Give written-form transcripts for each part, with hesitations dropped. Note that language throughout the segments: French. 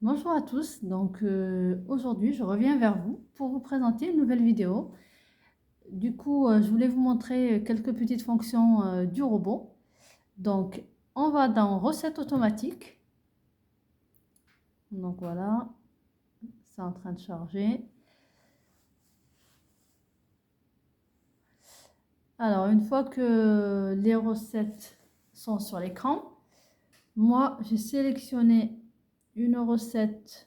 Bonjour à tous, aujourd'hui je reviens vers vous pour vous présenter une nouvelle vidéo. Je voulais vous montrer quelques petites fonctions du robot. Donc on va dans recettes automatiques. Donc voilà, c'est en train de charger. Alors une fois que les recettes sont sur l'écran, moi j'ai sélectionné une recette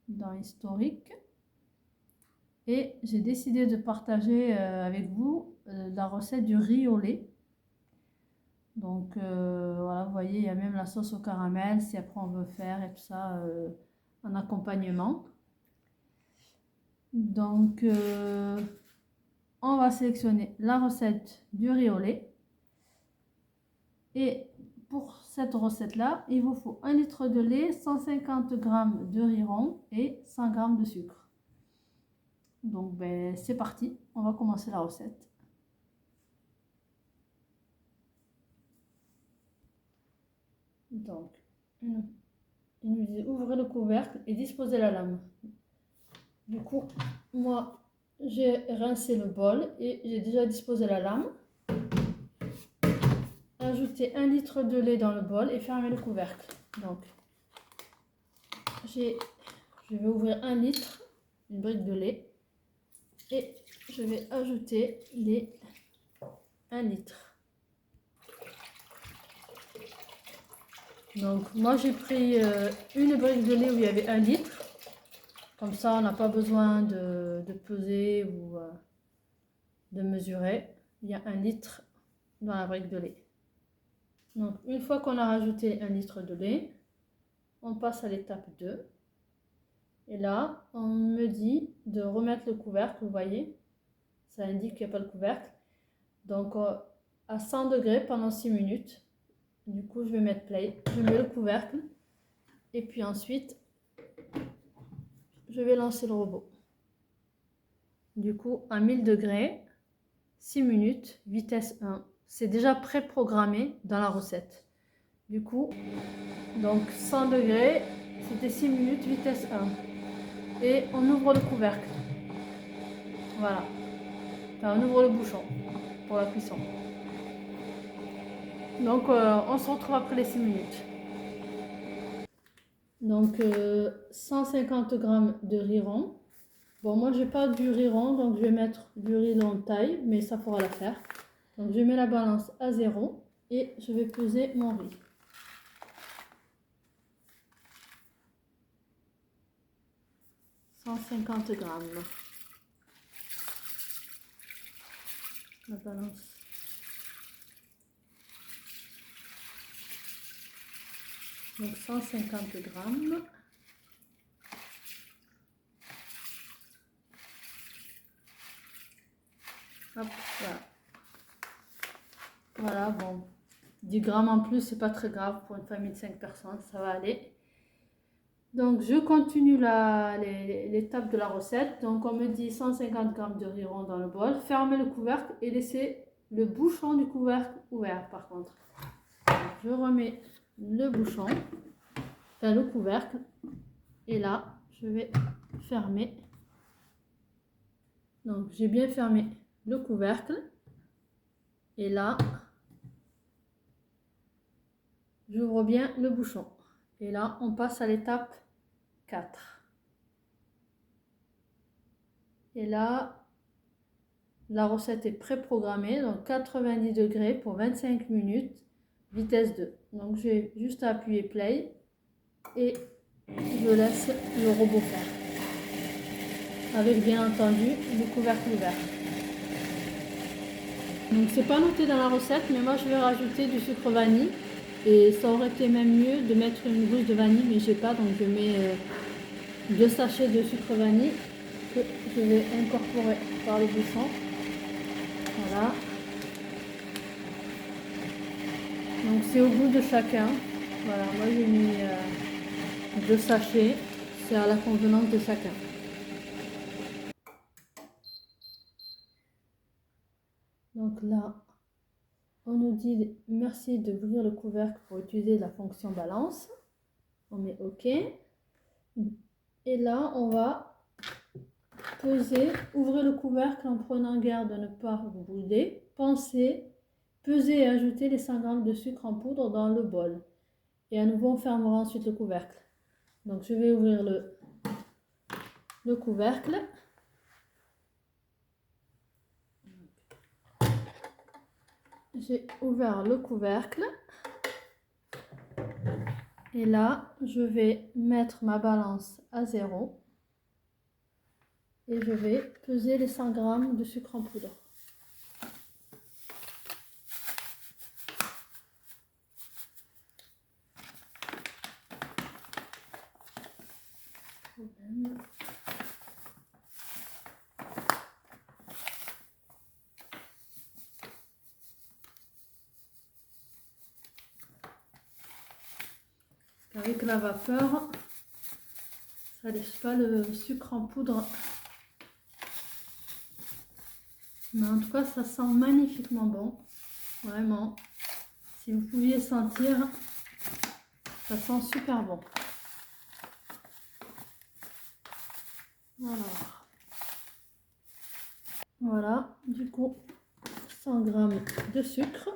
dans historique. Et j'ai décidé de partager avec vous la recette du riz au lait. Voilà, vous voyez, il y a même la sauce au caramel si après on veut faire et tout ça en accompagnement. On va sélectionner la recette du riz au lait. Et pour cette recette-là, il vous faut 1 litre de lait, 150 g de riz rond et 100 g de sucre. C'est parti, on va commencer la recette. Donc, il nous dit ouvrez le couvercle et disposez la lame. Du coup, moi, j'ai rincé le bol et j'ai déjà disposé la lame. Ajoutez 1 litre de lait dans le bol et fermez le couvercle. Donc, je vais ouvrir 1 litre, une brique de lait, et je vais ajouter les 1 litre. Donc, moi, j'ai pris une brique de lait où il y avait 1 litre. Comme ça, on n'a pas besoin de peser ou de mesurer. Il y a 1 litre dans la brique de lait. Donc, une fois qu'on a rajouté 1 litre de lait, on passe à l'étape 2. Et là, on me dit de remettre le couvercle, vous voyez, ça indique qu'il n'y a pas le couvercle. Donc, à 100 degrés pendant 6 minutes. Du coup, je vais mettre play. Je mets le couvercle. Et puis ensuite, je vais lancer le robot. Du coup, à 1000 degrés, 6 minutes, vitesse 1. C'est déjà préprogrammé dans la recette. Du coup, donc 100 degrés, c'était 6 minutes, vitesse 1. Et on ouvre le couvercle. Voilà. Enfin, on ouvre le bouchon pour la cuisson. Donc, on se retrouve après les 6 minutes. Donc, 150 g de riz rond. Bon, moi, j'ai pas du riz rond, donc je vais mettre du riz de taille, mais ça fera l'affaire. Donc, je mets la balance à 0 et je vais peser mon riz. « 150 g. La balance. Donc 150 g. Hop, voilà. Voilà, bon. 10 grammes en plus, c'est pas très grave pour une famille de 5 personnes, ça va aller. Donc, je continue l'étape de la recette. Donc, on me dit 150 g de riz rond dans le bol. Fermez le couvercle et laissez le bouchon du couvercle ouvert par contre. Donc, je remets le bouchon, enfin le couvercle. Et là, je vais fermer. Donc, j'ai bien fermé le couvercle. Et là, j'ouvre bien le bouchon. Et là, on passe à l'étape 4. Et là, la recette est préprogrammée, donc 90 degrés pour 25 minutes, vitesse 2. Donc, j'ai juste à appuyer play et je laisse le robot faire. Avec bien entendu le couvercle ouvert. Donc, c'est pas noté dans la recette, mais moi, je vais rajouter du sucre vanille. Et ça aurait été même mieux de mettre une gousse de vanille, mais j'ai pas, donc je mets 2 sachets de sucre vanille que je vais incorporer par le bouchon. Voilà. Donc c'est au goût de chacun. Voilà, moi j'ai mis 2 sachets, c'est à la convenance de chacun. Donc là, on nous dit merci d'ouvrir le couvercle pour utiliser la fonction balance. On met OK. Et là, on va peser. Ouvrez le couvercle en prenant garde de ne pas vous brûler. Pensez, peser et ajouter les 100 g de sucre en poudre dans le bol. Et à nouveau, on fermera ensuite le couvercle. Donc, je vais ouvrir le couvercle. J'ai ouvert le couvercle. Et là, je vais mettre ma balance à 0. Et je vais peser les 100 g de sucre en poudre. Avec la vapeur, ça lèche pas le sucre en poudre. Mais en tout cas, ça sent magnifiquement bon. Vraiment. Si vous pouviez sentir, ça sent super bon. Voilà, du coup, 100 g de sucre.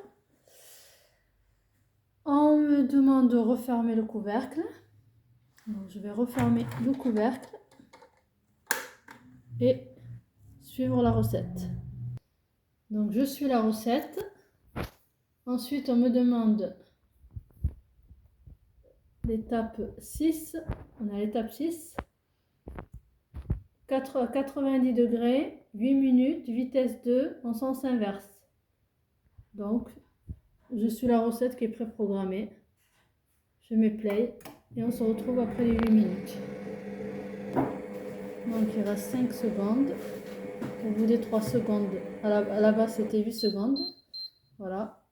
On me demande de refermer le couvercle. Donc, je vais refermer le couvercle et suivre la recette. Donc, je suis la recette. Ensuite, on me demande l'étape 6. On a l'étape 6. 90 degrés, 8 minutes, vitesse 2 en sens inverse. Donc, je suis la recette qui est préprogrammée. Je mets play et on se retrouve après les 8 minutes. Donc, il reste 5 secondes. Au bout des 3 secondes, à la base c'était 8 secondes. Voilà.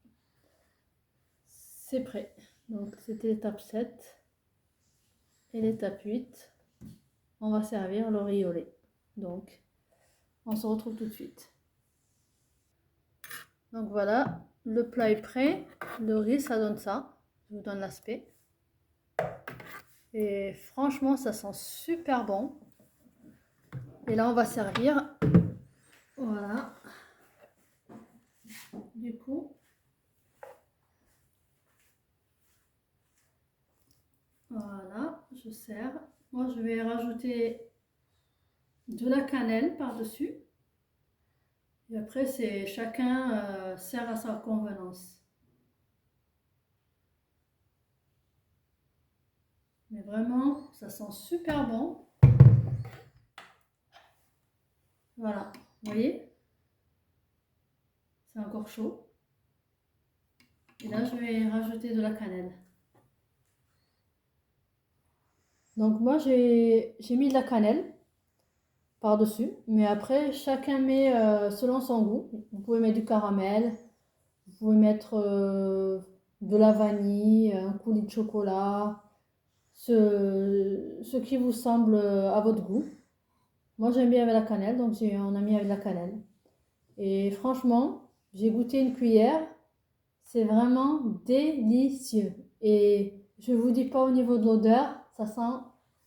C'est prêt. Donc, c'était l'étape 7 et l'étape 8. On va servir le riz au lait. Donc, on se retrouve tout de suite. Donc voilà, le plat est prêt. Le riz, ça donne ça. Je vous donne l'aspect. Et franchement, ça sent super bon. Et là, on va servir. Voilà. Du coup, voilà, je sers. Moi, je vais rajouter de la cannelle par-dessus. Et après, c'est chacun sert à sa convenance. Mais vraiment, ça sent super bon. Voilà, vous voyez? C'est encore chaud. Et là, je vais rajouter de la cannelle. Donc moi, j'ai mis de la cannelle par-dessus. Mais après, chacun met selon son goût. Vous pouvez mettre du caramel. Vous pouvez mettre de la vanille, un coulis de chocolat. Ce qui vous semble à votre goût. Moi, j'aime bien avec la cannelle. Donc on a mis avec la cannelle. Et franchement, j'ai goûté une cuillère. C'est vraiment délicieux. Et je vous dis pas au niveau de l'odeur,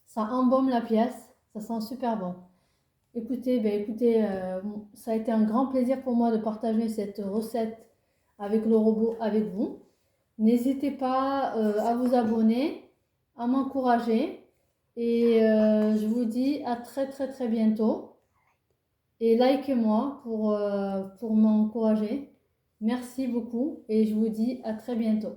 ça embaume la pièce, ça sent super bon. Écoutez, ça a été un grand plaisir pour moi de partager cette recette avec le robot avec vous. N'hésitez pas à vous abonner, à m'encourager. Et je vous dis à très très très bientôt. Et likez-moi pour m'encourager. Merci beaucoup et je vous dis à très bientôt.